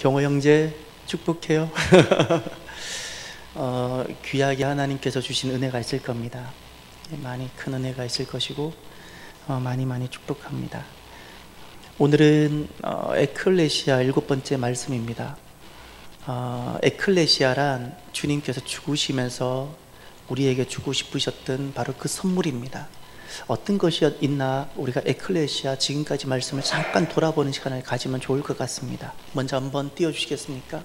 경호 형제 축복해요. 귀하게 하나님께서 주신 은혜가 있을 겁니다. 많이 큰 은혜가 있을 것이고 많이 축복합니다. 오늘은 에클레시아 7번째 말씀입니다. 에클레시아란 주님께서 죽으시면서 우리에게 주고 싶으셨던 바로 그 선물입니다. 어떤 것이 있나 우리가 에클레시아 지금까지 말씀을 잠깐 돌아보는 시간을 가지면 좋을 것 같습니다. 먼저 한번 띄워주시겠습니까?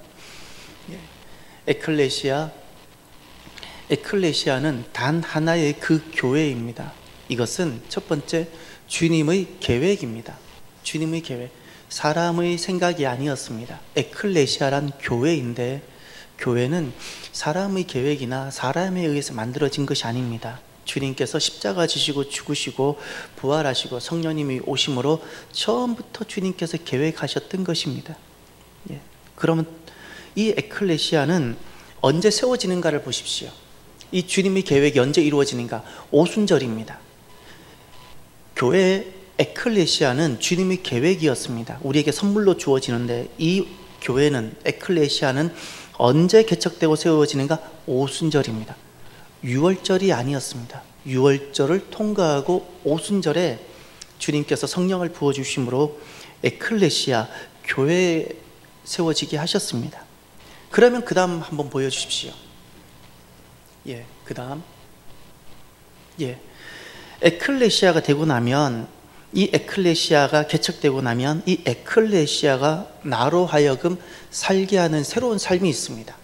에클레시아는 단 하나의 그 교회입니다. 이것은 첫 번째 주님의 계획입니다. 주님의 계획, 사람의 생각이 아니었습니다. 에클레시아란 교회인데 교회는 사람의 계획이나 사람에 의해서 만들어진 것이 아닙니다. 주님께서 십자가 지시고 죽으시고 부활하시고 성령님이 오심으로 처음부터 주님께서 계획하셨던 것입니다. 그러면 이 에클레시아는 언제 세워지는가를 보십시오. 이 주님의 계획이 언제 이루어지는가? 오순절입니다. 교회 에클레시아는 주님의 계획이었습니다. 우리에게 선물로 주어지는데 이 교회는 에클레시아는 언제 개척되고 세워지는가? 오순절입니다. 유월절이 아니었습니다. 유월절을 통과하고 오순절에 주님께서 성령을 부어주심으로 에클레시아 교회에 세워지게 하셨습니다. 그러면 그 다음 한번 보여주십시오. 그 다음 에클레시아가 되고 나면 이 에클레시아가 개척되고 나면 이 에클레시아가 나로 하여금 살게 하는 새로운 삶이 있습니다.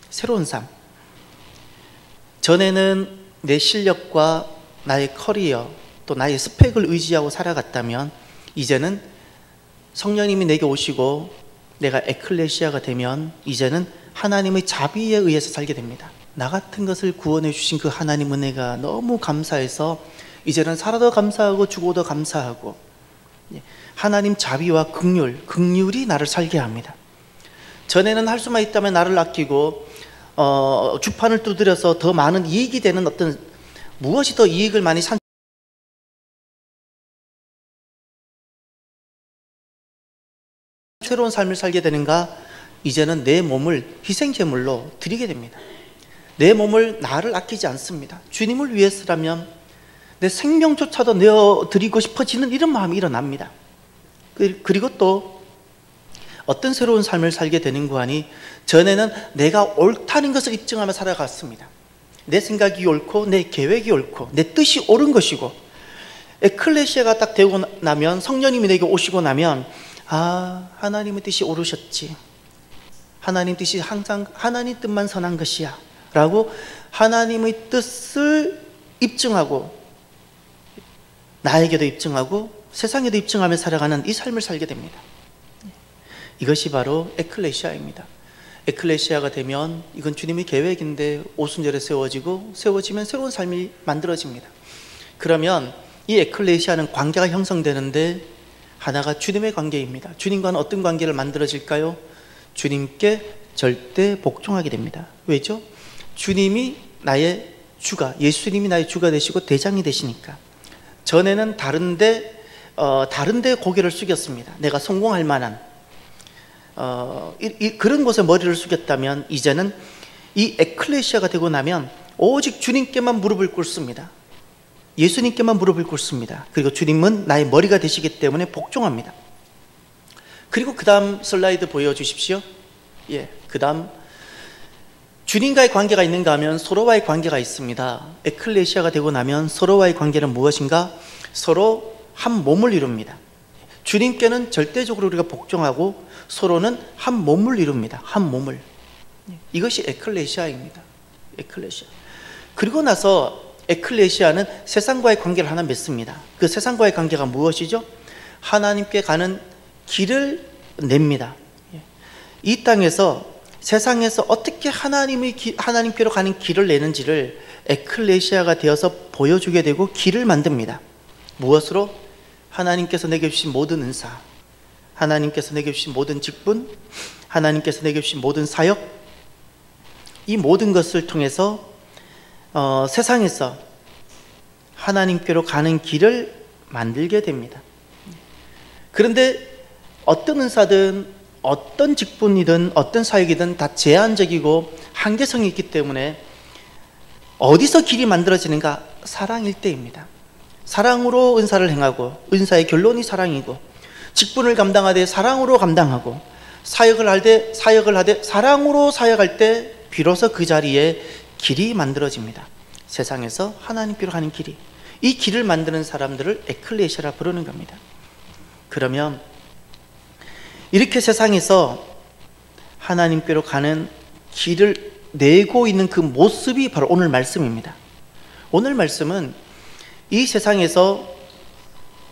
새로운 삶. 전에는 내 실력과 나의 커리어 또 나의 스펙을 의지하고 살아갔다면 이제는 성령님이 내게 오시고 내가 에클레시아가 되면 이제는 하나님의 자비에 의해서 살게 됩니다. 나 같은 것을 구원해 주신 그 하나님 은혜가 너무 감사해서 이제는 살아도 감사하고 죽어도 감사하고 하나님 자비와 긍휼이 나를 살게 합니다. 전에는 할 수만 있다면 나를 아끼고 주판을 두드려서 더 많은 이익이 되는 어떤 무엇이 더 이익을 많이 새로운 삶을 살게 되는가? 이제는 내 몸을 희생제물로 드리게 됩니다. 내 몸을 나를 아끼지 않습니다. 주님을 위해서라면 내 생명조차도 내어드리고 싶어지는 이런 마음이 일어납니다. 그리고 또 어떤 새로운 삶을 살게 되는가 하니 전에는 내가 옳다는 것을 입증하며 살아갔습니다. 내 생각이 옳고 내 계획이 옳고 내 뜻이 옳은 것이고 에클레시아가 딱 되고 나면 성령님이 내게 오시고 나면 하나님의 뜻이 옳으셨지. 하나님 뜻이 항상 하나님 뜻만 선한 것이야 라고 하나님의 뜻을 입증하고 나에게도 입증하고 세상에도 입증하며 살아가는 이 삶을 살게 됩니다. 이것이 바로 에클레시아입니다. 에클레시아가 되면 이건 주님의 계획인데 오순절에 세워지면 새로운 삶이 만들어집니다. 그러면 이 에클레시아는 관계가 형성되는데 하나가 주님의 관계입니다. 주님과는 어떤 관계를 만들어질까요? 주님께 절대 복종하게 됩니다. 왜죠? 주님이 나의 주가, 예수님이 나의 주가 되시고 대장이 되시니까. 전에는 다른데 고개를 숙였습니다. 내가 성공할 만한 그런 곳에 머리를 숙였다면 이제는 이 에클레시아가 되고 나면 오직 주님께만 무릎을 꿇습니다. 예수님께만 무릎을 꿇습니다. 그리고 주님은 나의 머리가 되시기 때문에 복종합니다. 그리고 그 다음 슬라이드 보여주십시오. 그 다음 주님과의 관계가 있는가 하면 서로와의 관계가 있습니다. 에클레시아가 되고 나면 서로와의 관계는 무엇인가? 서로 한 몸을 이룹니다. 주님께는 절대적으로 우리가 복종하고 서로는 한 몸을 이룹니다. 한 몸을. 이것이 에클레시아입니다. 에클레시아. 그리고 나서 에클레시아는 세상과의 관계를 하나 맺습니다. 그 세상과의 관계가 무엇이죠? 하나님께 가는 길을 냅니다. 이 땅에서 세상에서 어떻게 하나님께로 가는 길을 내는지를 에클레시아가 되어서 보여주게 되고 길을 만듭니다. 무엇으로? 하나님께서 내게 주신 모든 은사, 하나님께서 내게 주신 모든 직분, 하나님께서 내게 주신 모든 사역, 이 모든 것을 통해서 세상에서 하나님께로 가는 길을 만들게 됩니다. 그런데 어떤 은사든 어떤 직분이든 어떤 사역이든 다 제한적이고 한계성이 있기 때문에 어디서 길이 만들어지는가? 사랑일 때입니다. 사랑으로 은사를 행하고 은사의 결론이 사랑이고, 직분을 감당하되 사랑으로 감당하고, 사역을 하되 사랑으로 사역할 때 비로소 그 자리에 길이 만들어집니다. 세상에서 하나님께로 가는 길이. 이 길을 만드는 사람들을 에클레시아라 부르는 겁니다. 그러면 이렇게 세상에서 하나님께로 가는 길을 내고 있는 그 모습이 바로 오늘 말씀입니다. 오늘 말씀은 이 세상에서,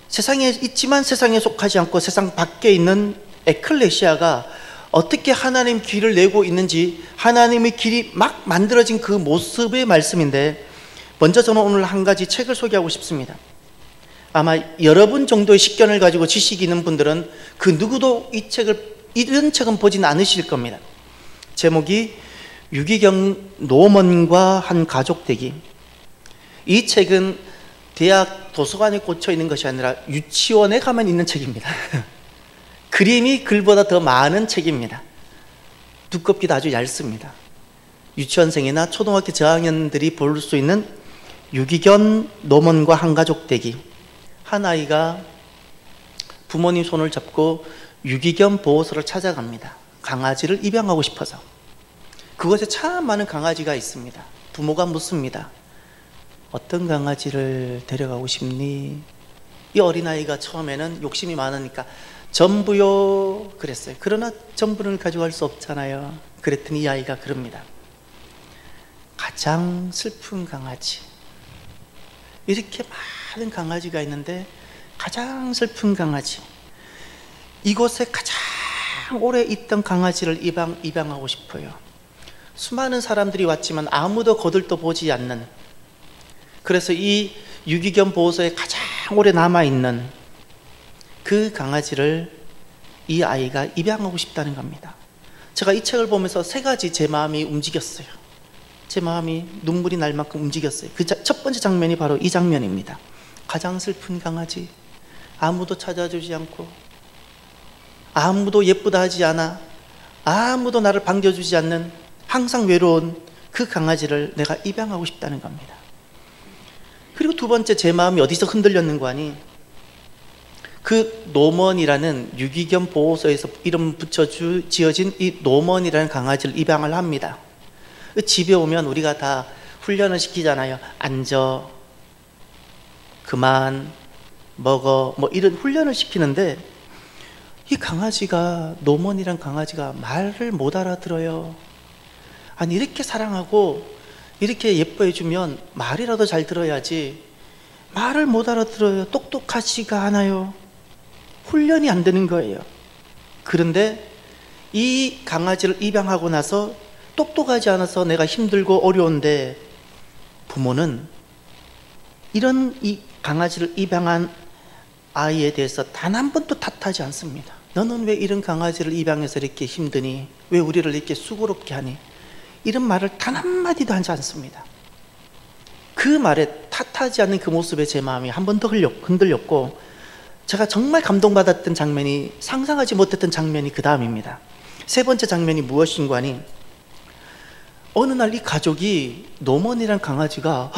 세상에 있지만 세상에 속하지 않고 세상 밖에 있는 에클레시아가 어떻게 하나님 길을 내고 있는지, 하나님의 길이 막 만들어진 그 모습의 말씀인데, 먼저 저는 오늘 한 가지 책을 소개하고 싶습니다. 아마 여러분 정도의 식견을 가지고 지식이 있는 분들은 그 누구도 이런 책은 보진 않으실 겁니다. 제목이 유기경 노먼과 한 가족 되기. 이 책은 대학 도서관에 꽂혀 있는 것이 아니라 유치원에 가면 있는 책입니다. 그림이 글보다 더 많은 책입니다. 두껍기도 아주 얇습니다. 유치원생이나 초등학교 저학년들이 볼 수 있는 유기견 노먼과 한 가족 되기. 한 아이가 부모님 손을 잡고 유기견 보호소를 찾아갑니다. 강아지를 입양하고 싶어서. 그곳에 참 많은 강아지가 있습니다. 부모가 묻습니다. 어떤 강아지를 데려가고 싶니? 이 어린아이가 처음에는 욕심이 많으니까 전부요 그랬어요. 그러나 전부를 가져갈 수 없잖아요. 그랬더니 이 아이가 그럽니다. 가장 슬픈 강아지. 이렇게 많은 강아지가 있는데 가장 슬픈 강아지, 이곳에 가장 오래 있던 강아지를 입양하고 싶어요. 수많은 사람들이 왔지만 아무도 거들떠보지 않는, 그래서 이 유기견 보호소에 가장 오래 남아있는 그 강아지를 이 아이가 입양하고 싶다는 겁니다. 제가 이 책을 보면서 세 가지 제 마음이 움직였어요. 제 마음이 눈물이 날 만큼 움직였어요. 그 첫 번째 장면이 바로 이 장면입니다. 가장 슬픈 강아지, 아무도 찾아주지 않고, 아무도 예쁘다 하지 않아, 아무도 나를 반겨주지 않는 항상 외로운 그 강아지를 내가 입양하고 싶다는 겁니다. 그리고 두 번째, 제 마음이 어디서 흔들렸는가 하니, 그 노먼이라는 유기견 보호소에서 이름 지어진 이 노먼이라는 강아지를 입양을 합니다. 집에 오면 우리가 다 훈련을 시키잖아요. 앉아, 그만, 먹어, 뭐 이런 훈련을 시키는데, 이 강아지가, 노먼이란 강아지가 말을 못 알아들어요. 아니, 이렇게 사랑하고 이렇게 예뻐해주면 말이라도 잘 들어야지 말을 못 알아들어요. 똑똑하지가 않아요. 훈련이 안 되는 거예요. 그런데 이 강아지를 입양하고 나서 똑똑하지 않아서 내가 힘들고 어려운데, 부모는 이런 이 강아지를 입양한 아이에 대해서 단 한 번도 탓하지 않습니다. 너는 왜 이런 강아지를 입양해서 이렇게 힘드니? 왜 우리를 이렇게 수고롭게 하니? 이런 말을 단 한마디도 하지 않습니다. 그 말에 탓하지 않는 그 모습에 제 마음이 한 번 더 흔들렸고, 제가 정말 감동받았던 장면이, 상상하지 못했던 장면이 그 다음입니다. 세 번째 장면이 무엇인가 하니, 어느 날 이 가족이, 노먼이란 강아지가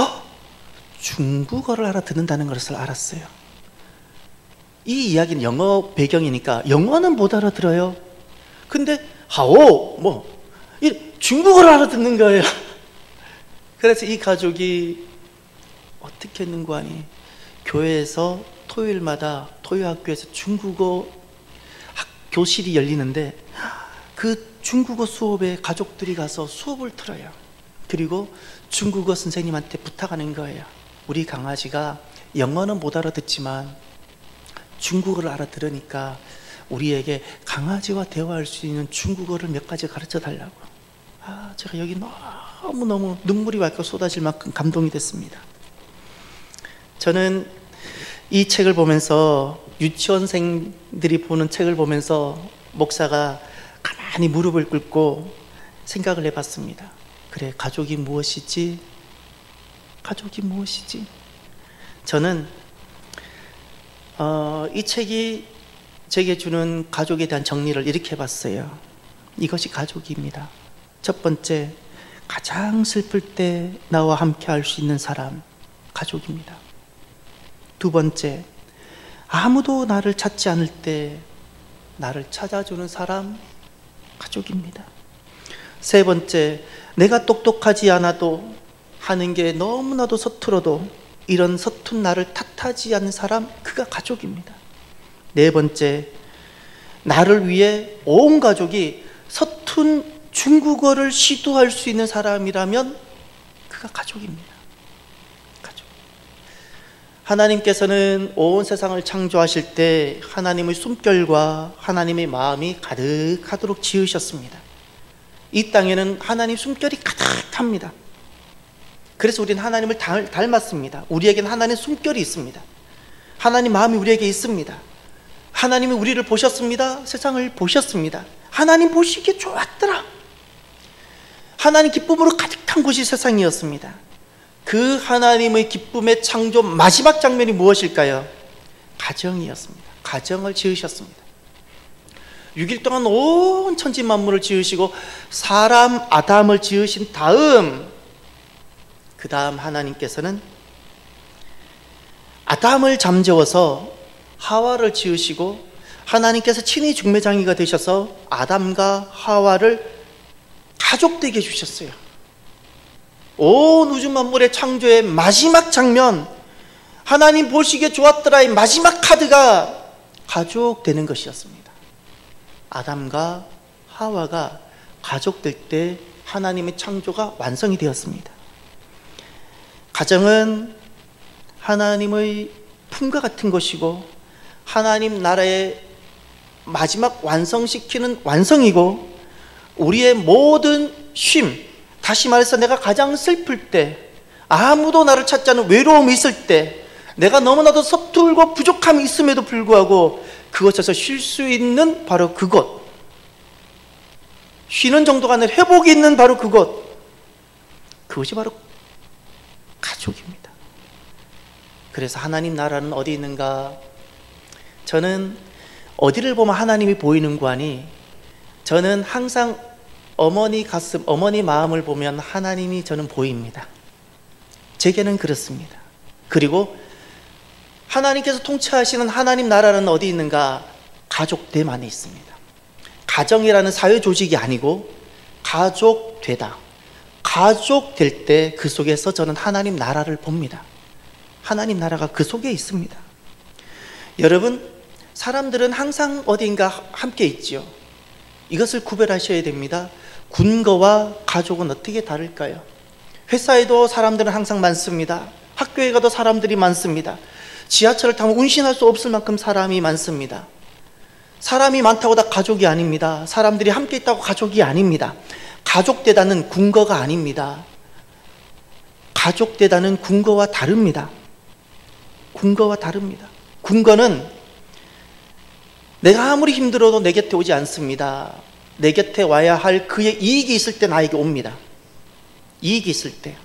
중국어를 알아듣는다는 것을 알았어요. 이 이야기는 영어 배경이니까 영어는 못 알아들어요. 근데 하오 중국어를 알아듣는 거예요. 그래서 이 가족이 어떻게 했는가 하니, 교회에서 토요일마다 토요학교에서 중국어 교실이 열리는데 그 중국어 수업에 가족들이 가서 수업을 들어요. 그리고 중국어 선생님한테 부탁하는 거예요. 우리 강아지가 영어는 못 알아듣지만 중국어를 알아들으니까 우리에게 강아지와 대화할 수 있는 중국어를 몇 가지 가르쳐 달라고. 제가 여기 너무너무 눈물이 왈칵 쏟아질 만큼 감동이 됐습니다. 저는 이 책을 보면서, 유치원생들이 보는 책을 보면서 목사가 가만히 무릎을 꿇고 생각을 해봤습니다. 그래, 가족이 무엇이지? 가족이 무엇이지? 저는 이 책이 제게 주는 가족에 대한 정리를 이렇게 해봤어요. 이것이 가족입니다. 첫 번째, 가장 슬플 때 나와 함께 할 수 있는 사람, 가족입니다. 두 번째, 아무도 나를 찾지 않을 때 나를 찾아주는 사람, 가족입니다. 세 번째, 내가 똑똑하지 않아도 하는 게 너무나도 서툴어도 이런 서툰 나를 탓하지 않는 사람, 그가 가족입니다. 네 번째, 나를 위해 온 가족이 서툰 중국어를 시도할 수 있는 사람이라면 그가 가족입니다. 가족. 하나님께서는 온 세상을 창조하실 때 하나님의 숨결과 하나님의 마음이 가득하도록 지으셨습니다. 이 땅에는 하나님 숨결이 가득합니다. 그래서 우리는 하나님을 닮았습니다. 우리에게는 하나님의 숨결이 있습니다. 하나님 마음이 우리에게 있습니다. 하나님이 우리를 보셨습니다. 세상을 보셨습니다. 하나님 보시기에 좋았더라. 하나님 기쁨으로 가득한 곳이 세상이었습니다. 그 하나님의 기쁨의 창조 마지막 장면이 무엇일까요? 가정이었습니다. 가정을 지으셨습니다. 6일 동안 온 천지 만물을 지으시고 사람 아담을 지으신 다음, 그 다음 하나님께서는 아담을 잠재워서 하와를 지으시고 하나님께서 친히 중매장이가 되셔서 아담과 하와를 가족되게 해주셨어요. 온 우주 만물의 창조의 마지막 장면, 하나님 보시기에 좋았더라의 마지막 카드가 가족 되는 것이었습니다. 아담과 하와가 가족될 때 하나님의 창조가 완성이 되었습니다. 가정은 하나님의 품과 같은 것이고 하나님 나라의 마지막 완성시키는 완성이고, 우리의 모든 쉼, 다시 말해서 내가 가장 슬플 때, 아무도 나를 찾지 않는 외로움이 있을 때, 내가 너무나도 서툴고 부족함이 있음에도 불구하고 그곳에서 쉴 수 있는 바로 그곳, 쉬는 정도가 아니라 회복이 있는 바로 그곳, 그것이 바로 가족입니다. 그래서 하나님 나라는 어디 있는가? 저는 어디를 보면 하나님이 보이는 거 아니, 저는 항상 어머니 가슴, 어머니 마음을 보면 하나님이 저는 보입니다. 제게는 그렇습니다. 그리고 하나님께서 통치하시는 하나님 나라는 어디 있는가? 가족됨 안에 있습니다. 가정이라는 사회 조직이 아니고 가족되다, 가족될 때 그 속에서 저는 하나님 나라를 봅니다. 하나님 나라가 그 속에 있습니다. 여러분, 사람들은 항상 어딘가 함께 있지요. 이것을 구별하셔야 됩니다. 군거와 가족은 어떻게 다를까요? 회사에도 사람들은 항상 많습니다. 학교에 가도 사람들이 많습니다. 지하철을 타면 운신할 수 없을 만큼 사람이 많습니다. 사람이 많다고 다 가족이 아닙니다. 사람들이 함께 있다고 가족이 아닙니다. 가족되다는 군거가 아닙니다. 가족되다는 군거와 다릅니다. 군거와 다릅니다. 군거는 내가 아무리 힘들어도 내 곁에 오지 않습니다. 내 곁에 와야 할 그의 이익이 있을 때 나에게 옵니다. 이익이 있을 때,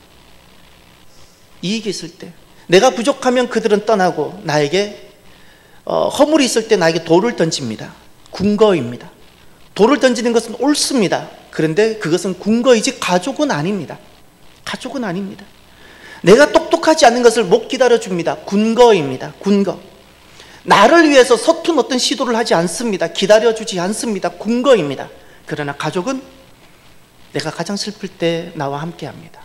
이익이 있을 때, 내가 부족하면 그들은 떠나고 나에게 허물이 있을 때 나에게 돌을 던집니다. 군거입니다. 돌을 던지는 것은 옳습니다. 그런데 그것은 군거이지 가족은 아닙니다. 가족은 아닙니다. 내가 똑똑하지 않은 것을 못 기다려줍니다. 군거입니다. 군거. 나를 위해서 서툰 어떤 시도를 하지 않습니다. 기다려주지 않습니다. 군거입니다. 그러나 가족은 내가 가장 슬플 때 나와 함께 합니다.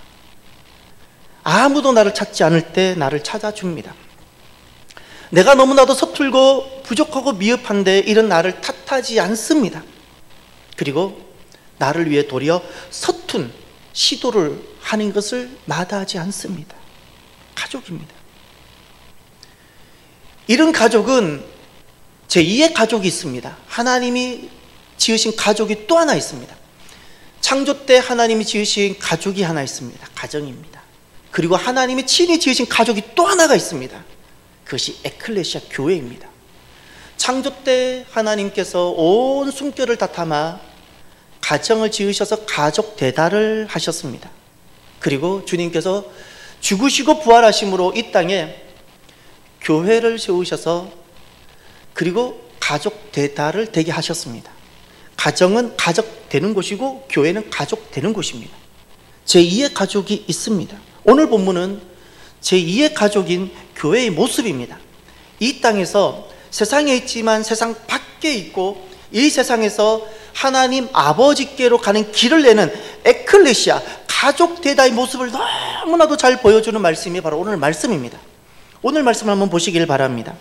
아무도 나를 찾지 않을 때 나를 찾아줍니다. 내가 너무나도 서툴고 부족하고 미흡한데 이런 나를 탓하지 않습니다. 그리고 나를 위해 도리어 서툰 시도를 하는 것을 마다하지 않습니다. 가족입니다. 이런 가족은 제2의 가족이 있습니다. 하나님이 지으신 가족이 또 하나 있습니다. 창조 때 하나님이 지으신 가족이 하나 있습니다. 가정입니다. 그리고 하나님이 친히 지으신 가족이 또 하나가 있습니다. 그것이 에클레시아 교회입니다. 창조 때 하나님께서 온 숨결을 다 담아 가정을 지으셔서 가족 대다를 하셨습니다. 그리고 주님께서 죽으시고 부활하심으로 이 땅에 교회를 세우셔서, 그리고 가족 되다를 되게 하셨습니다. 가정은 가족 되는 곳이고 교회는 가족 되는 곳입니다. 제2의 가족이 있습니다. 오늘 본문은 제2의 가족인 교회의 모습입니다. 이 땅에서 세상에 있지만 세상 밖에 있고 이 세상에서 하나님 아버지께로 가는 길을 내는 에클레시아, 가족 되다의 모습을 너무나도 잘 보여주는 말씀이 바로 오늘 말씀입니다. 오늘 말씀을 한번 보시길 바랍니다.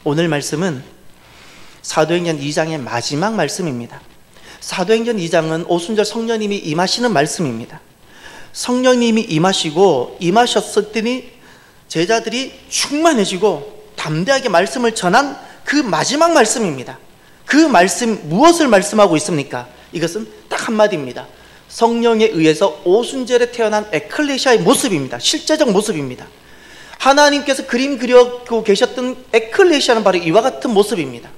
오늘 말씀은 사도행전 2장의 마지막 말씀입니다. 사도행전 2장은 오순절 성령님이 임하시는 말씀입니다. 성령님이 임하셨더니 제자들이 충만해지고 담대하게 말씀을 전한 그 마지막 말씀입니다. 그 말씀, 무엇을 말씀하고 있습니까? 이것은 딱 한마디입니다. 성령에 의해서 오순절에 태어난 에클레시아의 모습입니다. 실제적 모습입니다. 하나님께서 그림 그려고 계셨던 에클레시아는 바로 이와 같은 모습입니다.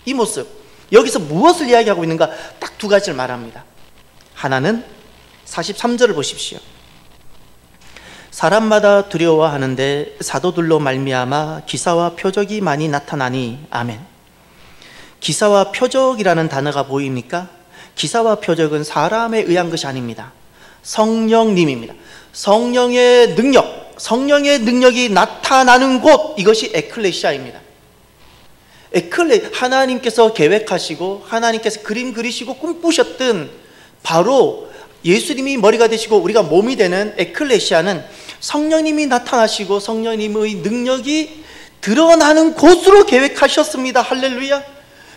이 모습, 여기서 무엇을 이야기하고 있는가? 딱 두 가지를 말합니다. 하나는 43절을 보십시오. 사람마다 두려워하는데 사도들로 말미암아 기사와 표적이 많이 나타나니. 아멘. 기사와 표적이라는 단어가 보입니까? 기사와 표적은 사람에 의한 것이 아닙니다. 성령님입니다. 성령의 능력이 나타나는 곳, 이것이 에클레시아입니다. 하나님께서 계획하시고 하나님께서 그림 그리시고 꿈꾸셨던 바로 예수님이 머리가 되시고 우리가 몸이 되는 에클레시아는 성령님이 나타나시고 성령님의 능력이 드러나는 곳으로 계획하셨습니다. 할렐루야.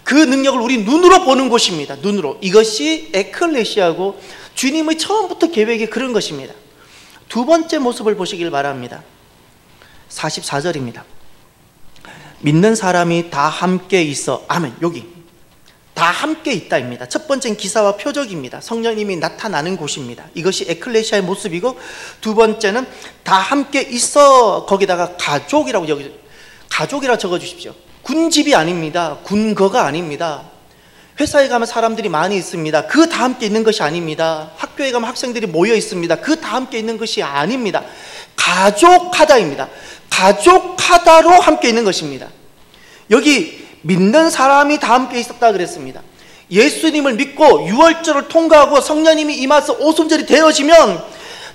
그 능력을 우리 눈으로 보는 곳입니다. 눈으로. 이것이 에클레시아고 주님의 처음부터 계획이 그런 것입니다. 두 번째 모습을 보시길 바랍니다. 44절입니다. 믿는 사람이 다 함께 있어. 아멘. 여기 다 함께 있다입니다. 첫 번째는 기사와 표적입니다. 성령님이 나타나는 곳입니다. 이것이 에클레시아의 모습이고, 두 번째는 다 함께 있어. 거기다가 가족이라고 적어 주십시오. 군집이 아닙니다. 군거가 아닙니다. 회사에 가면 사람들이 많이 있습니다. 그 다 함께 있는 것이 아닙니다. 학교에 가면 학생들이 모여 있습니다. 그 다 함께 있는 것이 아닙니다. 가족하다입니다. 가족하다로 함께 있는 것입니다. 여기 믿는 사람이 다 함께 있었다 그랬습니다. 예수님을 믿고 유월절을 통과하고 성령님이 임하서 오순절이 되어지면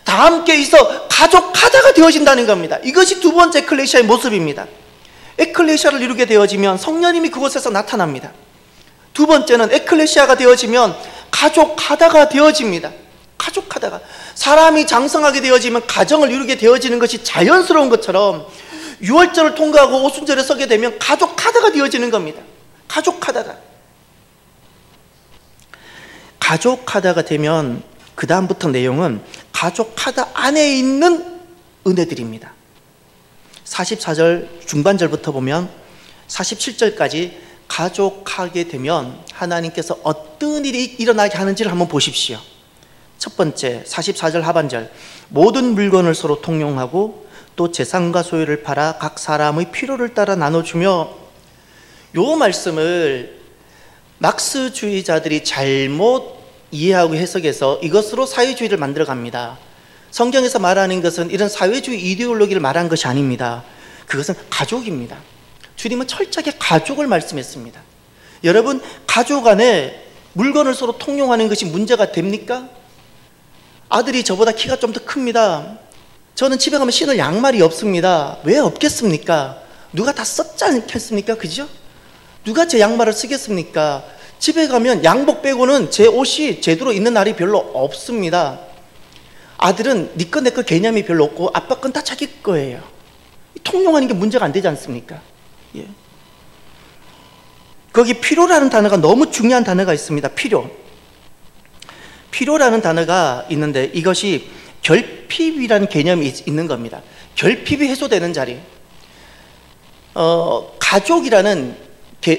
다 함께 있어 가족하다가 되어진다는 겁니다. 이것이 두 번째 에클레시아의 모습입니다. 에클레시아를 이루게 되어지면 성령님이 그곳에서 나타납니다. 두 번째는 에클레시아가 되어지면 가족하다가 되어집니다. 가족하다가 사람이 장성하게 되어지면 가정을 이루게 되어지는 것이 자연스러운 것처럼 유월절을 통과하고 오순절에 서게 되면 가족하다가 되어지는 겁니다. 가족하다가 되면 그 다음부터 내용은 가족하다 안에 있는 은혜들입니다. 44절 중반절부터 보면 47절까지 가족하게 되면 하나님께서 어떤 일이 일어나게 하는지를 한번 보십시오. 첫 번째 44절 하반절, 모든 물건을 서로 통용하고 또 재산과 소유를 팔아 각 사람의 필요를 따라 나눠주며. 요 말씀을 막스주의자들이 잘못 이해하고 해석해서 이것으로 사회주의를 만들어갑니다. 성경에서 말하는 것은 이런 사회주의 이데올로기를 말한 것이 아닙니다. 그것은 가족입니다. 주님은 철저하게 가족을 말씀했습니다. 여러분, 가족 안에 물건을 서로 통용하는 것이 문제가 됩니까? 아들이 저보다 키가 좀 더 큽니다. 저는 집에 가면 신을 양말이 없습니다. 왜 없겠습니까? 누가 다 썼지 않겠습니까? 그죠? 누가 제 양말을 쓰겠습니까? 집에 가면 양복 빼고는 제 옷이 제대로 있는 날이 별로 없습니다. 아들은 네 거 내 거 개념이 별로 없고 아빠 건 다 자기 거예요. 통용하는 게 문제가 안 되지 않습니까? 예. 거기 필요라는 단어가 너무 중요한 단어가 있습니다. 필요라는 단어가 있는데 이것이 결핍이라는 개념이 있는 겁니다. 결핍이 해소되는 자리. 가족이라는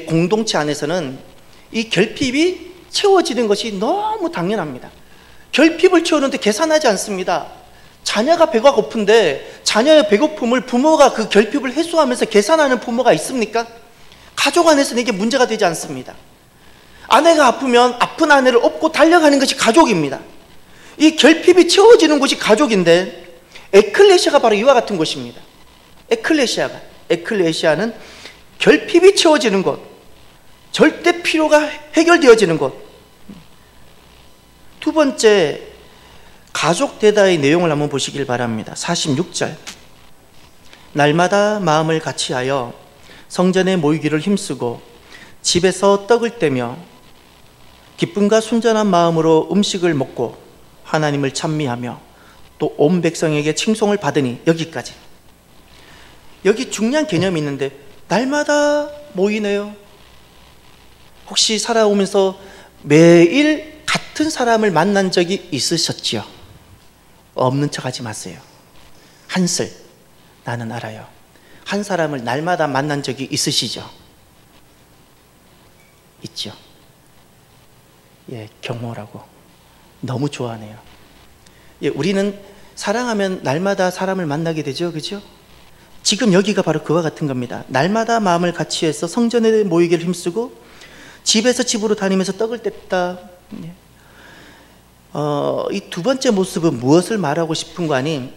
공동체 안에서는 이 결핍이 채워지는 것이 너무 당연합니다. 결핍을 채우는데 계산하지 않습니다. 자녀가 배가 고픈데 자녀의 배고픔을 부모가 그 결핍을 해소하면서 계산하는 부모가 있습니까? 가족 안에서는 이게 문제가 되지 않습니다. 아내가 아프면 아픈 아내를 업고 달려가는 것이 가족입니다. 이 결핍이 채워지는 곳이 가족인데 에클레시아가 바로 이와 같은 곳입니다. 에클레시아는 결핍이 채워지는 곳, 절대 필요가 해결되어지는 곳. 두 번째, 가족 대다의 내용을 한번 보시길 바랍니다. 46절. 날마다 마음을 같이하여 성전에 모이기를 힘쓰고 집에서 떡을 떼며 기쁨과 순전한 마음으로 음식을 먹고 하나님을 찬미하며 또 온 백성에게 칭송을 받으니. 여기까지. 여기 중요한 개념이 있는데, 날마다 모이네요. 혹시 살아오면서 매일 같은 사람을 만난 적이 있으셨지요? 없는 척 하지 마세요. 한슬, 나는 알아요. 한 사람을 날마다 만난 적이 있으시죠? 있죠. 예, 경호라고. 너무 좋아하네요. 예, 우리는 사랑하면 날마다 사람을 만나게 되죠, 그죠? 지금 여기가 바로 그와 같은 겁니다. 날마다 마음을 같이 해서 성전에 모이기를 힘쓰고 집에서 집으로 다니면서 떡을 뗐다. 예. 이 두 번째 모습은 무엇을 말하고 싶은 거 아닌,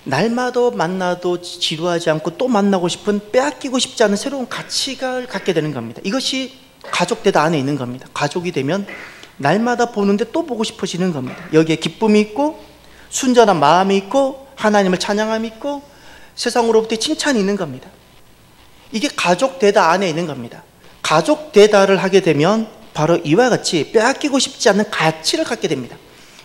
날마다 만나도 지루하지 않고 또 만나고 싶은, 빼앗기고 싶지 않은 새로운 가치를 갖게 되는 겁니다. 이것이 가족 대다 안에 있는 겁니다. 가족이 되면 날마다 보는데 또 보고 싶어지는 겁니다. 여기에 기쁨이 있고 순전한 마음이 있고 하나님을 찬양함이 있고 세상으로부터의 칭찬이 있는 겁니다. 이게 가족 대다 안에 있는 겁니다. 가족 대다를 하게 되면 바로 이와 같이 빼앗기고 싶지 않은 가치를 갖게 됩니다.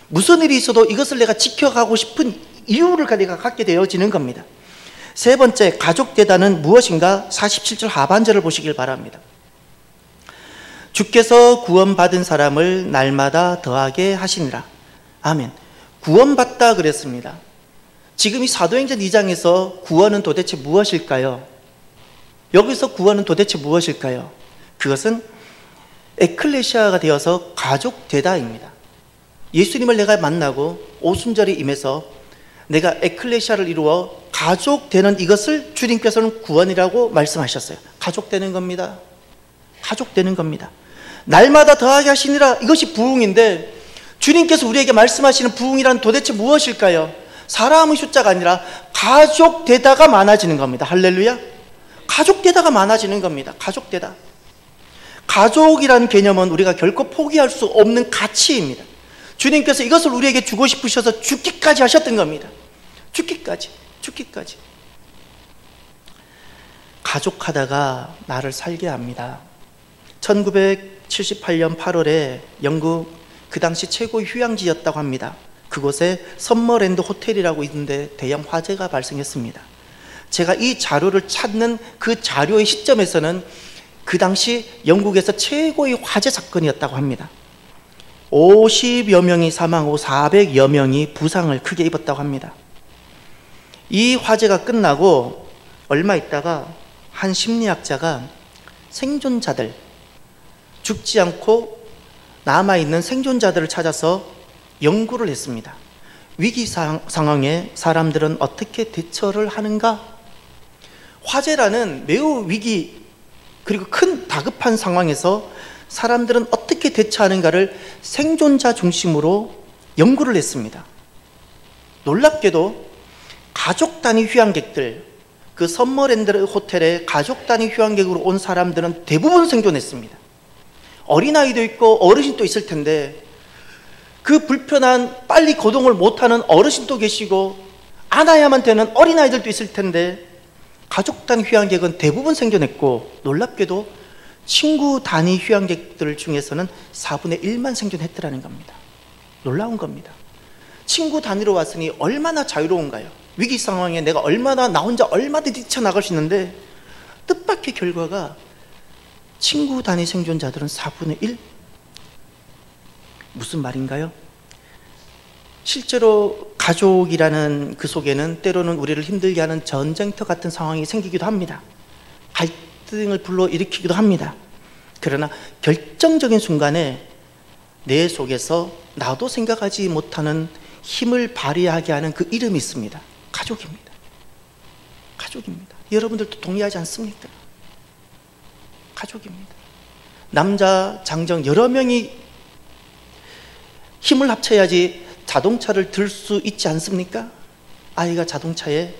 무슨 일이 있어도 이것을 내가 지켜가고 싶은 이유를 내가 갖게 되어지는 겁니다. 세 번째, 가족 대다는 무엇인가? 47절 하반절을 보시길 바랍니다. 주께서 구원받은 사람을 날마다 더하게 하시니라. 아멘. 구원받다 그랬습니다. 지금 이 사도행전 2장에서 구원은 도대체 무엇일까요? 여기서 구원은 도대체 무엇일까요? 그것은 에클레시아가 되어서 가족 되다입니다. 예수님을 내가 만나고 오순절에 임해서 내가 에클레시아를 이루어 가족 되는 이것을 주님께서는 구원이라고 말씀하셨어요. 가족 되는 겁니다. 가족 되는 겁니다. 날마다 더하게 하시니라. 이것이 부흥인데, 주님께서 우리에게 말씀하시는 부흥이란 도대체 무엇일까요? 사람의 숫자가 아니라 가족 되다가 많아지는 겁니다. 할렐루야. 가족 되다가 많아지는 겁니다. 가족 되다. 가족이라는 개념은 우리가 결코 포기할 수 없는 가치입니다. 주님께서 이것을 우리에게 주고 싶으셔서 죽기까지 하셨던 겁니다. 죽기까지. 가족하다가 나를 살게 합니다. 1978년 8월에 영국 그 당시 최고의 휴양지였다고 합니다. 그곳에 섬머랜드 호텔이라고 있는데 대형 화재가 발생했습니다. 제가 이 자료를 찾는 그 자료의 시점에서는 그 당시 영국에서 최고의 화재 사건이었다고 합니다. 50여 명이 사망하고 400여 명이 부상을 크게 입었다고 합니다. 이 화재가 끝나고 얼마 있다가 한 심리학자가 생존자들, 죽지 않고 남아있는 생존자들을 찾아서 연구를 했습니다. 위기 상황에 사람들은 어떻게 대처를 하는가? 화재라는 매우 위기 그리고 큰 다급한 상황에서 사람들은 어떻게 대처하는가를 생존자 중심으로 연구를 했습니다. 놀랍게도 가족 단위 휴양객들, 그 섬머랜드 호텔에 가족 단위 휴양객으로 온 사람들은 대부분 생존했습니다. 어린아이도 있고 어르신도 있을 텐데, 그 불편한 빨리 거동을 못하는 어르신도 계시고 안아야만 되는 어린아이들도 있을 텐데, 가족 단위 휴양객은 대부분 생존했고, 놀랍게도 친구 단위 휴양객들 중에서는 4분의 1만 생존했더라는 겁니다. 놀라운 겁니다. 친구 단위로 왔으니 얼마나 자유로운가요? 위기 상황에 내가 얼마나 나 혼자 얼마든지 뛰쳐나갈 수 있는데, 뜻밖의 결과가 친구 단위 생존자들은 4분의 1? 무슨 말인가요? 실제로 가족이라는 그 속에는 때로는 우리를 힘들게 하는 전쟁터 같은 상황이 생기기도 합니다. 갈등을 불러일으키기도 합니다. 그러나 결정적인 순간에 내 속에서 나도 생각하지 못하는 힘을 발휘하게 하는 그 이름이 있습니다. 가족입니다. 가족입니다. 여러분들도 동의하지 않습니까? 가족입니다. 남자, 장정 여러 명이 힘을 합쳐야지 자동차를 들 수 있지 않습니까? 아이가 자동차에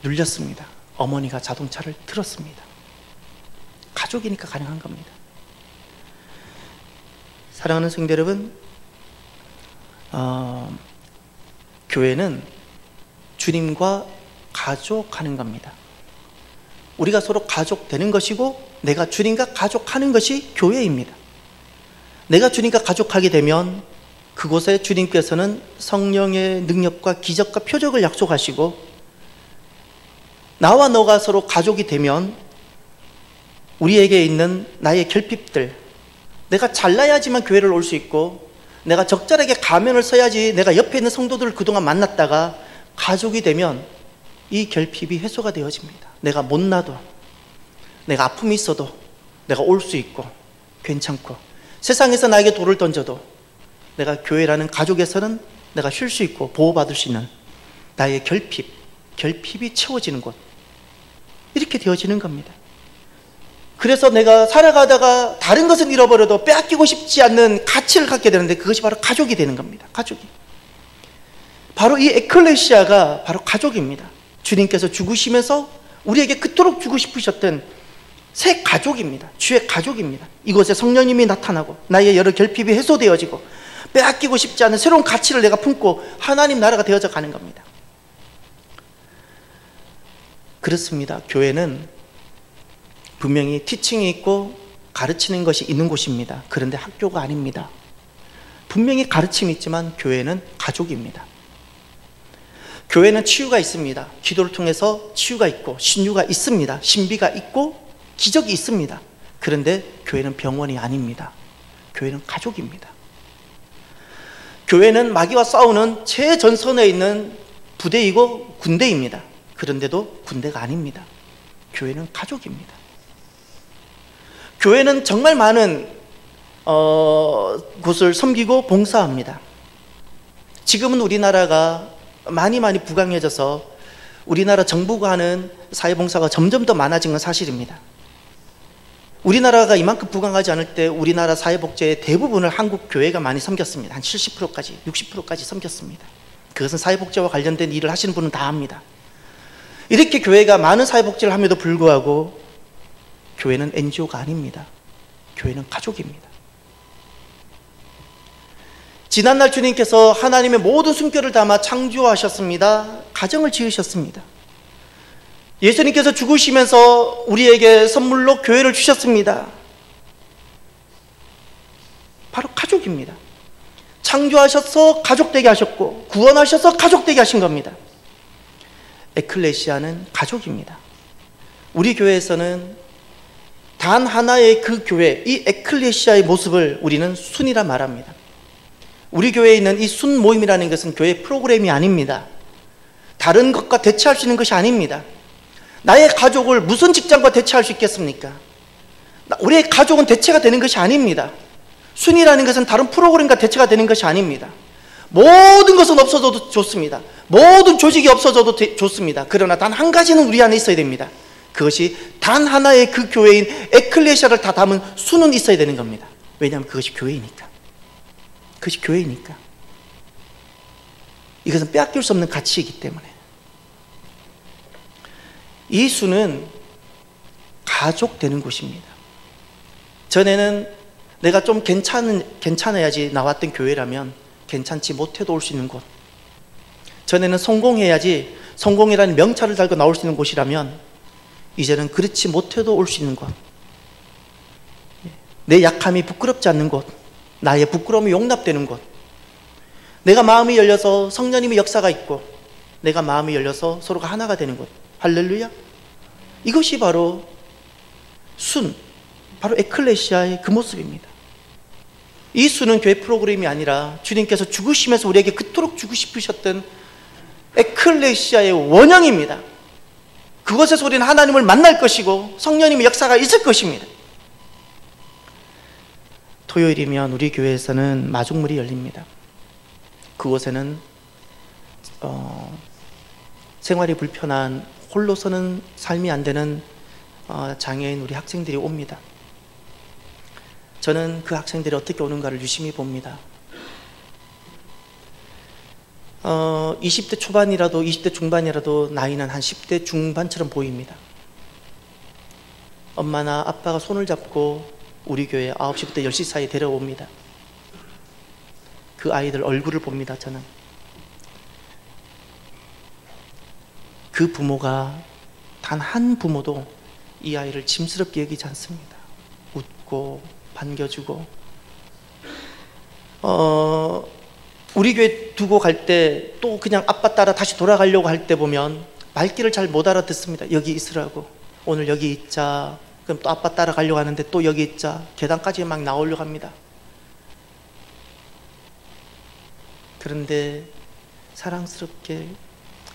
눌렸습니다. 어머니가 자동차를 들었습니다. 가족이니까 가능한 겁니다. 사랑하는 성도 여러분, 교회는 주님과 가족하는 겁니다. 우리가 서로 가족 되는 것이고 내가 주님과 가족하는 것이 교회입니다. 내가 주님과 가족하게 되면 그곳에 주님께서는 성령의 능력과 기적과 표적을 약속하시고, 나와 너가 서로 가족이 되면 우리에게 있는 나의 결핍들, 내가 잘나야지만 교회를 올 수 있고, 내가 적절하게 가면을 써야지 내가 옆에 있는 성도들을 그동안 만났다가 가족이 되면 이 결핍이 해소가 되어집니다. 내가 못나도, 내가 아픔이 있어도 내가 올 수 있고 괜찮고, 세상에서 나에게 돌을 던져도 내가 교회라는 가족에서는 내가 쉴 수 있고 보호받을 수 있는 나의 결핍이 채워지는 곳, 이렇게 되어지는 겁니다. 그래서 내가 살아가다가 다른 것은 잃어버려도 빼앗기고 싶지 않는 가치를 갖게 되는데, 그것이 바로 가족이 되는 겁니다. 가족이. 바로 이 에클레시아가 바로 가족입니다. 주님께서 죽으시면서 우리에게 그토록 주고 싶으셨던 새 가족입니다. 주의 가족입니다. 이곳에 성령님이 나타나고 나의 여러 결핍이 해소되어지고 빼앗기고 싶지 않은 새로운 가치를 내가 품고 하나님 나라가 되어져 가는 겁니다. 그렇습니다. 교회는 분명히 티칭이 있고 가르치는 것이 있는 곳입니다. 그런데 학교가 아닙니다. 분명히 가르침이 있지만 교회는 가족입니다. 교회는 치유가 있습니다. 기도를 통해서 치유가 있고 신유가 있습니다. 신비가 있고 기적이 있습니다. 그런데 교회는 병원이 아닙니다. 교회는 가족입니다. 교회는 마귀와 싸우는 최전선에 있는 부대이고 군대입니다. 그런데도 군대가 아닙니다. 교회는 가족입니다. 교회는 정말 많은 곳을 섬기고 봉사합니다. 지금은 우리나라가 많이 부강해져서 우리나라 정부가 하는 사회봉사가 점점 더 많아진 건 사실입니다. 우리나라가 이만큼 부강하지 않을 때 우리나라 사회복지의 대부분을 한국 교회가 많이 섬겼습니다. 한 70%까지 60%까지 섬겼습니다. 그것은 사회복지와 관련된 일을 하시는 분은 다 압니다. 이렇게 교회가 많은 사회복지를 함에도 불구하고 교회는 NGO가 아닙니다. 교회는 가족입니다. 지난날 주님께서 하나님의 모든 숨결을 담아 창조하셨습니다. 가정을 지으셨습니다. 예수님께서 죽으시면서 우리에게 선물로 교회를 주셨습니다. 바로 가족입니다. 창조하셔서 가족되게 하셨고 구원하셔서 가족되게 하신 겁니다. 에클레시아는 가족입니다. 우리 교회에서는 단 하나의 그 교회, 이 에클레시아의 모습을 우리는 순이라 말합니다. 우리 교회에 있는 이 순 모임이라는 것은 교회 프로그램이 아닙니다. 다른 것과 대체할 수 있는 것이 아닙니다. 나의 가족을 무슨 직장과 대체할 수 있겠습니까? 우리의 가족은 대체가 되는 것이 아닙니다. 순이라는 것은 다른 프로그램과 대체가 되는 것이 아닙니다. 모든 것은 없어져도 좋습니다. 모든 조직이 없어져도 좋습니다. 그러나 단 한 가지는 우리 안에 있어야 됩니다. 그것이 단 하나의 그 교회인 에클레시아를 다 담은 수는 있어야 되는 겁니다. 왜냐하면 그것이 교회이니까. 그것이 교회이니까. 이것은 빼앗길 수 없는 가치이기 때문에. 이 수는 가족되는 곳입니다. 전에는 내가 좀 괜찮아야지 나왔던 교회라면 괜찮지 못해도 올 수 있는 곳, 전에는 성공해야지 성공이라는 명찰을 달고 나올 수 있는 곳이라면 이제는 그렇지 못해도 올 수 있는 곳, 내 약함이 부끄럽지 않는 곳, 나의 부끄러움이 용납되는 곳, 내가 마음이 열려서 성령님의 역사가 있고 내가 마음이 열려서 서로가 하나가 되는 곳. 할렐루야. 이것이 바로 순, 바로 에클레시아의 그 모습입니다. 이 수는 교회 프로그램이 아니라 주님께서 죽으시면서 우리에게 그토록 주고 싶으셨던 에클레시아의 원형입니다. 그것에서 우리는 하나님을 만날 것이고 성령님의 역사가 있을 것입니다. 토요일이면 우리 교회에서는 마중물이 열립니다. 그곳에는 생활이 불편한, 홀로서는 삶이 안 되는 장애인 우리 학생들이 옵니다. 저는 그 학생들이 어떻게 오는가를 유심히 봅니다. 20대 초반이라도 20대 중반이라도 나이는 한 10대 중반처럼 보입니다. 엄마나 아빠가 손을 잡고 우리 교회 9시부터 10시 사이에 데려옵니다. 그 아이들 얼굴을 봅니다. 저는 그 부모가 단 한 부모도 이 아이를 짐스럽게 여기지 않습니다. 웃고 반겨주고 우리 교회 두고 갈 때 또 그냥 아빠 따라 다시 돌아가려고 할 때 보면 말귀를 잘 못 알아듣습니다. 여기 있으라고, 오늘 여기 있자. 그럼 또 아빠 따라가려고 하는데 또 여기 있자. 계단까지 막 나오려고 합니다. 그런데 사랑스럽게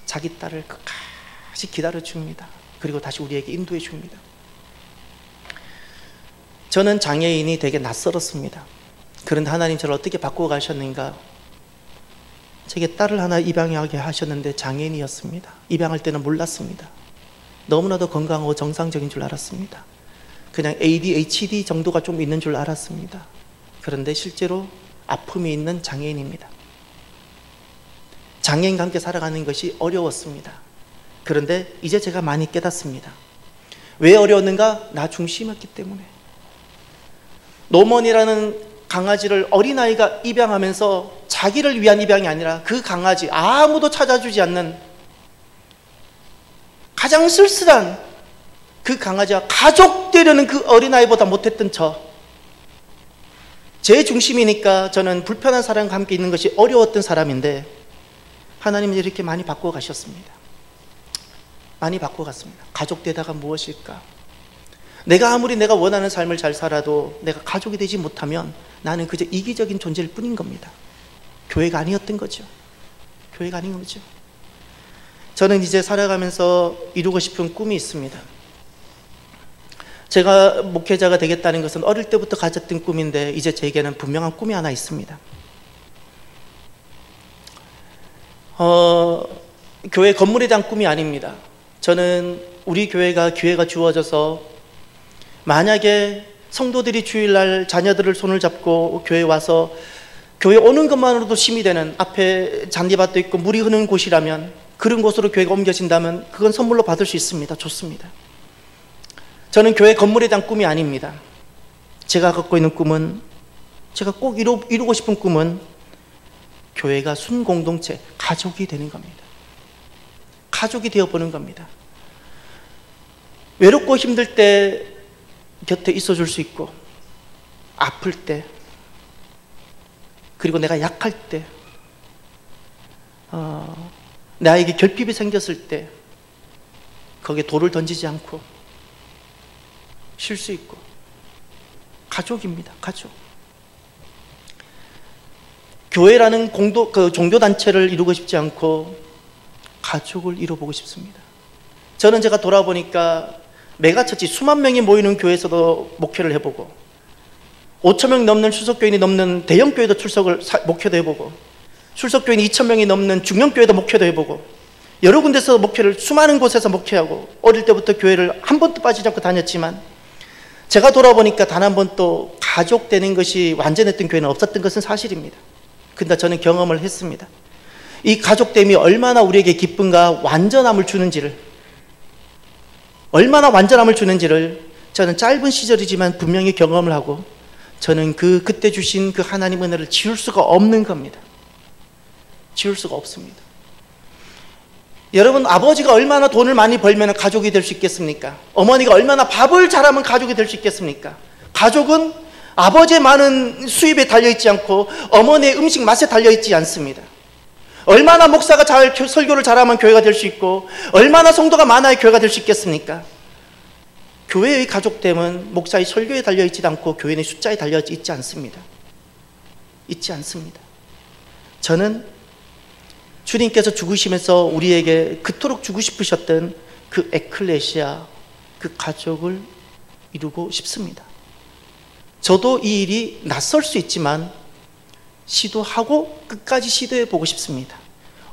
자기 딸을 끝까지 기다려줍니다. 그리고 다시 우리에게 인도해 줍니다. 저는 장애인이 되게 낯설었습니다. 그런데 하나님 저를 어떻게 바꾸어 가셨는가. 제게 딸을 하나 입양하게 하셨는데 장애인이었습니다. 입양할 때는 몰랐습니다. 너무나도 건강하고 정상적인 줄 알았습니다. 그냥 ADHD 정도가 좀 있는 줄 알았습니다. 그런데 실제로 아픔이 있는 장애인입니다. 장애인과 함께 살아가는 것이 어려웠습니다. 그런데 이제 제가 많이 깨닫습니다. 왜 어려웠는가? 나 중심이었기 때문에. 노먼이라는 강아지를 어린아이가 입양하면서 자기를 위한 입양이 아니라 그 강아지, 아무도 찾아주지 않는 가장 쓸쓸한 그 강아지와 가족 되려는 그 어린아이보다 못했던 제 중심이니까 저는 불편한 사람과 함께 있는 것이 어려웠던 사람인데 하나님은 이렇게 많이 바꾸어 가셨습니다. 많이 바꾸어 갔습니다. 가족 되다가 무엇일까? 내가 아무리 내가 원하는 삶을 잘 살아도 내가 가족이 되지 못하면 나는 그저 이기적인 존재일 뿐인 겁니다. 교회가 아니었던 거죠. 교회가 아닌 거죠. 저는 이제 살아가면서 이루고 싶은 꿈이 있습니다. 제가 목회자가 되겠다는 것은 어릴 때부터 가졌던 꿈인데 이제 제게는 분명한 꿈이 하나 있습니다. 교회 건물에 대한 꿈이 아닙니다. 저는 우리 교회가 기회가 주어져서 만약에 성도들이 주일날 자녀들을 손을 잡고 교회에 와서 교회 오는 것만으로도 힘이 되는, 앞에 잔디밭도 있고 물이 흐르는 곳이라면 그런 곳으로 교회가 옮겨진다면 그건 선물로 받을 수 있습니다. 좋습니다. 저는 교회 건물에 대한 꿈이 아닙니다. 제가 갖고 있는 꿈은, 제가 꼭 이루고 싶은 꿈은 교회가 순공동체, 가족이 되는 겁니다. 가족이 되어보는 겁니다. 외롭고 힘들 때 곁에 있어줄 수 있고, 아플 때, 그리고 내가 약할 때, 나에게 결핍이 생겼을 때 거기에 돌을 던지지 않고 쉴 수 있고, 가족입니다. 가족. 교회라는 종교단체를 이루고 싶지 않고 가족을 이뤄보고 싶습니다. 저는 제가 돌아보니까 메가처치 수만 명이 모이는 교회에서도 목회를 해보고 5천 명 넘는 출석교인이 넘는 대형교회도 목회도 해보고 출석교인 2천 명이 넘는 중형교회도 목회도 해보고 여러 군데서 목회를 수많은 곳에서 목회하고 어릴 때부터 교회를 한 번도 빠지지 않고 다녔지만 제가 돌아보니까 단 한 번도 가족 되는 것이 완전했던 교회는 없었던 것은 사실입니다. 근데 저는 경험을 했습니다. 이 가족됨이 얼마나 우리에게 기쁨과 완전함을 주는지를, 얼마나 완전함을 주는지를 저는 짧은 시절이지만 분명히 경험을 하고 저는 그때 주신 그 하나님 은혜를 지울 수가 없는 겁니다. 지울 수가 없습니다. 여러분, 아버지가 얼마나 돈을 많이 벌면 가족이 될 수 있겠습니까? 어머니가 얼마나 밥을 잘하면 가족이 될 수 있겠습니까? 가족은 아버지의 많은 수입에 달려있지 않고 어머니의 음식 맛에 달려있지 않습니다. 얼마나 목사가 설교를 잘하면 교회가 될 수 있고 얼마나 성도가 많아야 교회가 될 수 있겠습니까? 교회의 가족됨은 목사의 설교에 달려있지 않고 교회의 숫자에 달려있지 않습니다. 있지 않습니다. 저는 주님께서 죽으시면서 우리에게 그토록 주고 싶으셨던 그 에클레시아, 그 가족을 이루고 싶습니다. 저도 이 일이 낯설 수 있지만 시도하고 끝까지 시도해 보고 싶습니다.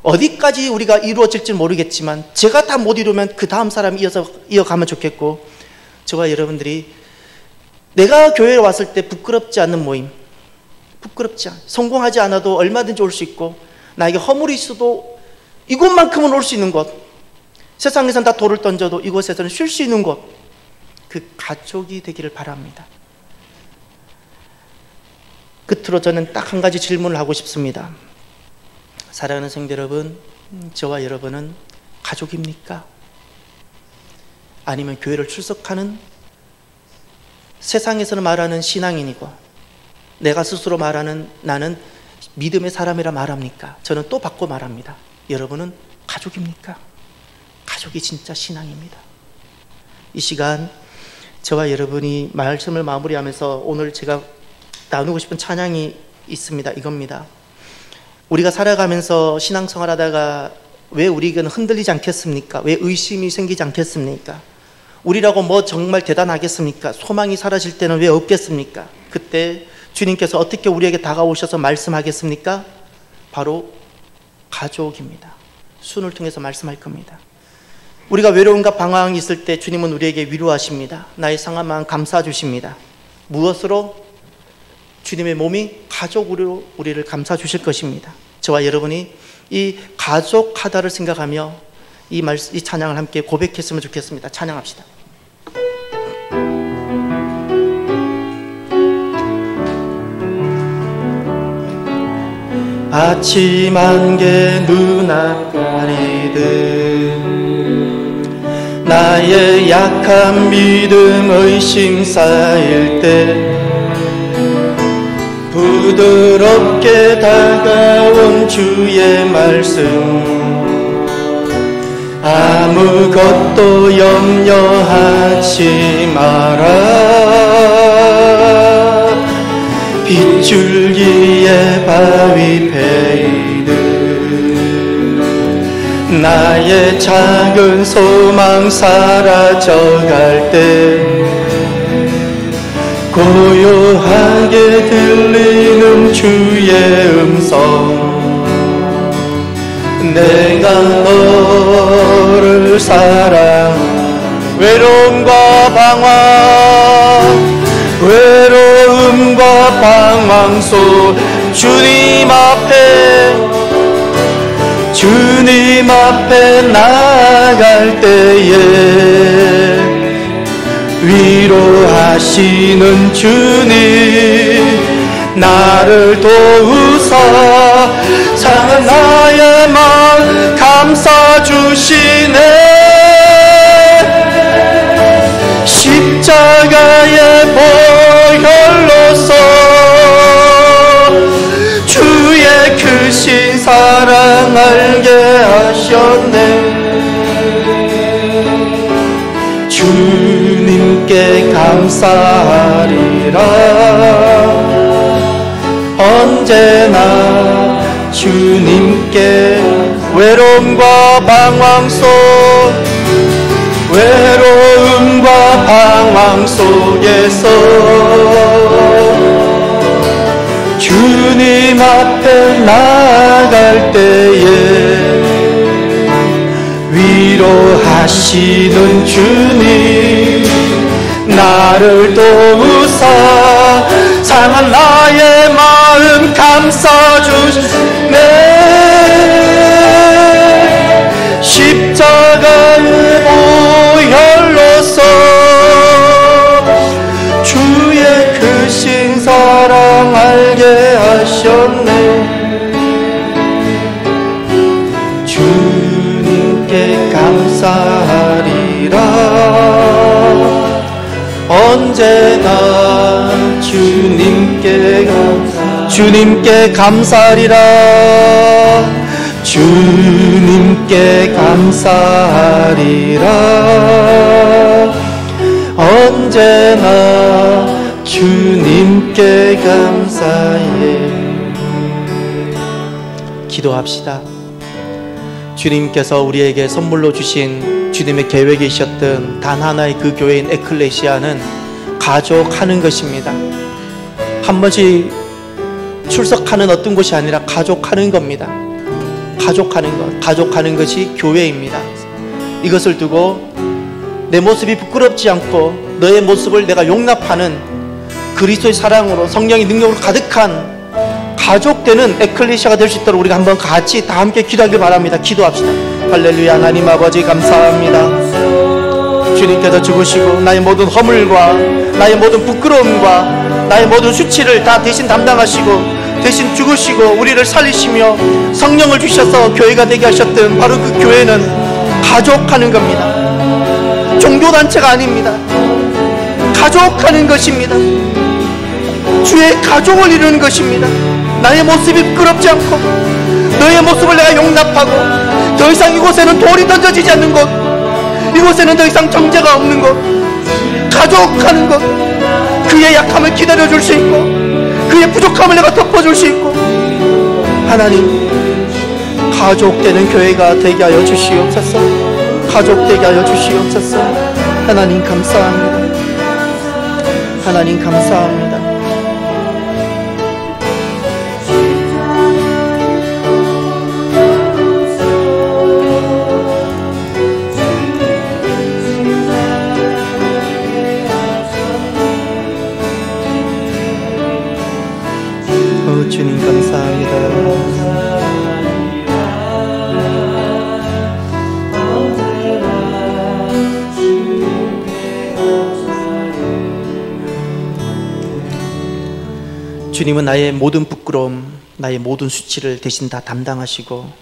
어디까지 우리가 이루어질지 모르겠지만 제가 다 못 이루면 그 다음 사람이 이어가면 좋겠고, 저와 여러분들이 내가 교회에 왔을 때 부끄럽지 않는 모임, 성공하지 않아도 얼마든지 올 수 있고 나에게 허물이 있어도 이곳만큼은 올 수 있는 곳, 세상에선 다 돌을 던져도 이곳에서는 쉴 수 있는 곳, 그 가족이 되기를 바랍니다. 끝으로 저는 딱 한 가지 질문을 하고 싶습니다. 사랑하는 성도 여러분, 저와 여러분은 가족입니까? 아니면 교회를 출석하는, 세상에서는 말하는 신앙인이고 내가 스스로 말하는 나는 믿음의 사람이라 말합니까? 저는 또 바꿔 말합니다. 여러분은 가족입니까? 가족이 진짜 신앙입니다. 이 시간 저와 여러분이 말씀을 마무리하면서 오늘 제가 나누고 싶은 찬양이 있습니다. 이겁니다. 우리가 살아가면서 신앙생활 하다가 왜 우리에게는 흔들리지 않겠습니까? 왜 의심이 생기지 않겠습니까? 우리라고 뭐 정말 대단하겠습니까? 소망이 사라질 때는 왜 없겠습니까? 그때 주님께서 어떻게 우리에게 다가오셔서 말씀하겠습니까? 바로 가족입니다. 순을 통해서 말씀할 겁니다. 우리가 외로움과 방황이 있을 때 주님은 우리에게 위로하십니다. 나의 상한 마음 감싸 주십니다. 무엇으로? 주님의 몸이 가족으로 우리를 감싸 주실 것입니다. 저와 여러분이 이 가족하다를 생각하며 이 찬양을 함께 고백했으면 좋겠습니다. 찬양합시다. 아침 안개 눈앞 가리듯 나의 약한 믿음 의심 쌓일 때 부드럽게 다가온 주의 말씀 아무것도 염려하지 마라 빗줄기에 바위 패이듯 나의 작은 소망 사라져갈 때 고요하게 들리는 주의 음성 내가 너를 사랑 외로움과 방황 속 주님 앞에 나아갈 때에 위로하시는 주님 나를 도우사 상한 나의 마음 감싸주시네 십자가의 보혈로서 주의 크신 사랑 알게 하셨네 주님께 감사하리라 언제나 주님께 외로움과 방황 속에서 주님 앞에 나아갈 때에 위로하시는 주님 나를 도우사 상한 나의 마음 감싸주시네 십자가의 보혈로서 주의 크신 사랑 알게 하셨네 주님께 감사하리라 언제나 주님께 감사하리라 주님께 감사하리라 언제나 주님께 감사해 기도합시다. 주님께서 우리에게 선물로 주신 주님의 계획에 있었던 단 하나의 그 교회인 에클레시아는 가족하는 것입니다. 한 번씩 출석하는 어떤 곳이 아니라 가족하는 겁니다. 가족하는 것이 교회입니다. 이것을 두고 내 모습이 부끄럽지 않고 너의 모습을 내가 용납하는 그리스도의 사랑으로 성령의 능력으로 가득한 가족되는 에클레시아가 될 수 있도록 우리가 한번 같이 다 함께 기도하길 바랍니다. 기도합시다. 할렐루야. 하나님 아버지 감사합니다. 주님께서 죽으시고 나의 모든 허물과 나의 모든 부끄러움과 나의 모든 수치를 다 대신 담당하시고 대신 죽으시고 우리를 살리시며 성령을 주셔서 교회가 되게 하셨던 바로 그 교회는 가족하는 겁니다. 종교단체가 아닙니다. 가족하는 것입니다. 주의 가족을 이루는 것입니다. 나의 모습이 부끄럽지 않고 너의 모습을 내가 용납하고 더 이상 이곳에는 돌이 던져지지 않는 곳, 이곳에는 더 이상 정죄가 없는 곳, 가족하는 것, 그의 약함을 기다려줄 수 있고 그의 부족함을 내가 덮어줄 수 있고, 하나님 가족되는 교회가 되게 하여 주시옵소서. 가족되게 하여 주시옵소서. 하나님 감사합니다. 하나님 감사합니다. 주님 감사합니다. 주님은 나의 모든 부끄러움, 나의 모든 수치를 대신 다 담당하시고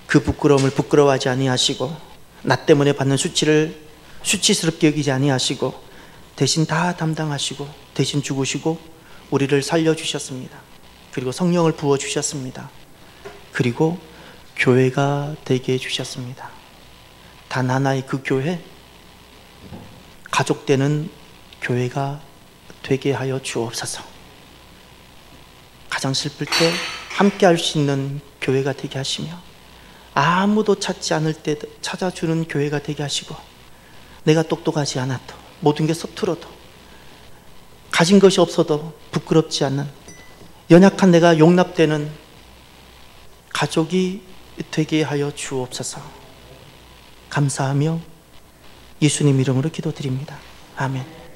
그 부끄러움을 부끄러워하지 아니하시고 나 때문에 받는 수치를 수치스럽게 여기지 아니하시고 대신 다 담당하시고 대신 죽으시고 우리를 살려주셨습니다. 그리고 성령을 부어주셨습니다. 그리고 교회가 되게 해주셨습니다. 단 하나의 그 교회, 가족되는 교회가 되게 하여 주옵소서. 가장 슬플 때 함께 할 수 있는 교회가 되게 하시며 아무도 찾지 않을 때 찾아주는 교회가 되게 하시고 내가 똑똑하지 않아도 모든 게 서툴어도 가진 것이 없어도 부끄럽지 않는 연약한 내가 용납되는 가족이 되게 하여 주옵소서. 감사하며 예수님 이름으로 기도드립니다. 아멘.